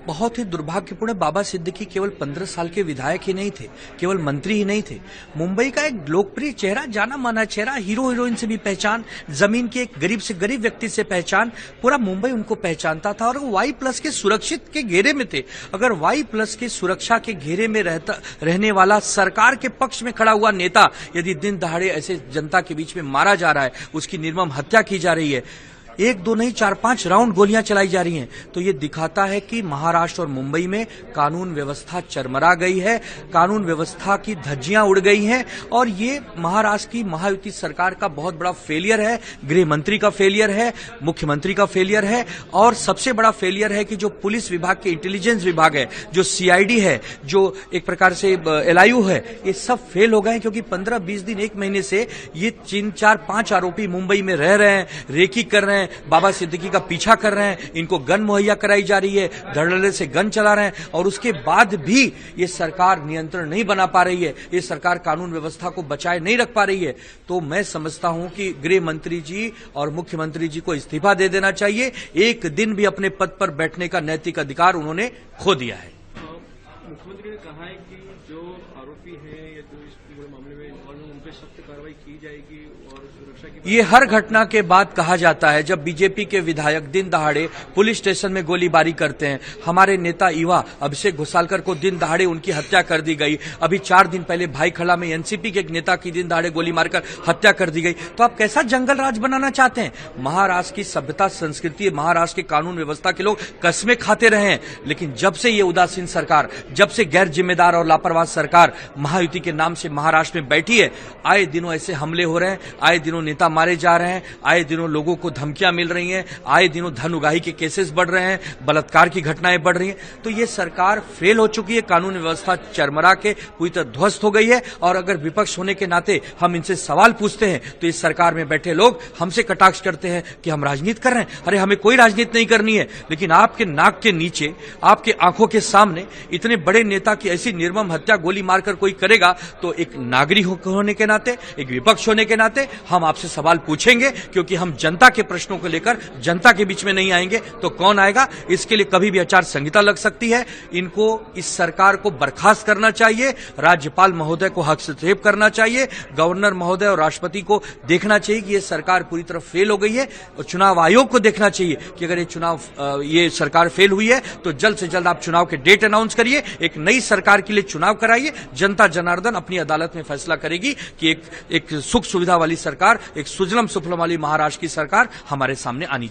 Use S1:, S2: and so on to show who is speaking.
S1: बहुत ही दुर्भाग्यपूर्ण, बाबा सिद्दीकी केवल 15 साल के विधायक ही नहीं थे, केवल मंत्री ही नहीं थे। मुंबई का एक लोकप्रिय चेहरा, जाना माना चेहरा, हीरो हीरोइन से भी पहचान, जमीन के एक गरीब से गरीब व्यक्ति से पहचान, पूरा मुंबई उनको पहचानता था और वो Y+ के सुरक्षित के घेरे में थे। अगर Y+ की सुरक्षा के घेरे में रहने वाला सरकार के पक्ष में खड़ा हुआ नेता यदि दिन दहाड़े ऐसे जनता के बीच में मारा जा रहा है, उसकी निर्मम हत्या की जा रही है, 1 2 नहीं 4-5 राउंड गोलियां चलाई जा रही हैं, तो ये दिखाता है कि महाराष्ट्र और मुंबई में कानून व्यवस्था चरमरा गई है, कानून व्यवस्था की धज्जियां उड़ गई हैं और ये महाराष्ट्र की महायुति सरकार का बहुत बड़ा फेलियर है। गृह मंत्री का फेलियर है, मुख्यमंत्री का फेलियर है और सबसे बड़ा फेलियर है कि जो पुलिस विभाग के इंटेलिजेंस विभाग है, जो CID है, जो एक प्रकार से LIU है, ये सब फेल हो गए हैं क्योंकि 15-20 दिन 1 महीने से ये 3-4-5 आरोपी मुंबई में रह रहे हैं, रेकी कर रहे हैं, बाबा सिद्दीकी का पीछा कर रहे हैं, इनको गन मुहैया कराई जा रही है, धड़ल्ले से गन चला रहे हैं और उसके बाद भी ये सरकार नियंत्रण नहीं बना पा रही है, ये सरकार कानून व्यवस्था को बचाए नहीं रख पा रही है। तो मैं समझता हूं कि गृह मंत्री जी और मुख्यमंत्री जी को इस्तीफा दे देना चाहिए। एक दिन भी अपने पद पर बैठने का नैतिक अधिकार उन्होंने खो दिया है।
S2: मुख्यमंत्री ने कहा है कि जो आरोपी हैं या जो इस पूरे मामले में इन्वॉल्व हैं, उन पर सख्त कार्रवाई की जाएगी और सुरक्षा की।
S1: ये हर घटना के बाद कहा जाता है जब बीजेपी के विधायक दिन दहाड़े पुलिस स्टेशन में गोलीबारी करते हैं। हमारे नेता युवा अभिषेक घोसालकर को दिन दहाड़े उनकी हत्या कर दी गई। अभी 4 दिन पहले भाईखला में NCP के एक नेता की दिन दहाड़े गोली मारकर हत्या कर दी गई। तो आप कैसा जंगल राज बनाना चाहते हैं? महाराष्ट्र की सभ्यता संस्कृति, महाराष्ट्र के कानून व्यवस्था के लोग कस्में खाते रहे हैं, लेकिन जब से ये उदासीन सरकार, जब से गैर जिम्मेदार और लापरवाह सरकार महायुति के नाम से महाराष्ट्र में बैठी है, आए दिनों ऐसे हमले हो रहे हैं, आए दिनों नेता मारे जा रहे हैं, आए दिनों लोगों को धमकियां मिल रही हैं, आए दिनों धन उगाही के केसेस बढ़ रहे हैं, बलात्कार की घटनाएं बढ़ रही हैं। तो ये सरकार फेल हो चुकी है, कानून व्यवस्था चरमरा के पूरी तरह ध्वस्त हो गई है। और अगर विपक्ष होने के नाते हम इनसे सवाल पूछते हैं तो इस सरकार में बैठे लोग हमसे कटाक्ष करते हैं कि हम राजनीति कर रहे हैं। अरे हमें कोई राजनीति नहीं करनी है, लेकिन आपके नाक के नीचे, आपके आंखों के सामने इतने बड़े नेता की ऐसी निर्मम हत्या गोली मारकर कोई करेगा तो एक नागरिक होने के नाते, एक विपक्ष होने के नाते हम आपसे सवाल पूछेंगे, क्योंकि हम जनता के प्रश्नों को लेकर जनता के बीच में नहीं आएंगे तो कौन आएगा? इसके लिए कभी भी आचार संहिता लग सकती है। इनको, इस सरकार को बर्खास्त करना चाहिए, राज्यपाल महोदय को हस्तक्षेप करना चाहिए, गवर्नर महोदय और राष्ट्रपति को देखना चाहिए कि यह सरकार पूरी तरह फेल हो गई है और चुनाव आयोग को देखना चाहिए कि अगर ये सरकार फेल हुई है तो जल्द से जल्द आप चुनाव के डेट अनाउंस करिए, एक नई सरकार के लिए चुनाव कराइए। जनता जनार्दन अपनी अदालत में फैसला करेगी कि एक सुख सुविधा वाली सरकार, एक सुजलम सुफलम वाली महाराष्ट्र की सरकार हमारे सामने आनी चाहिए।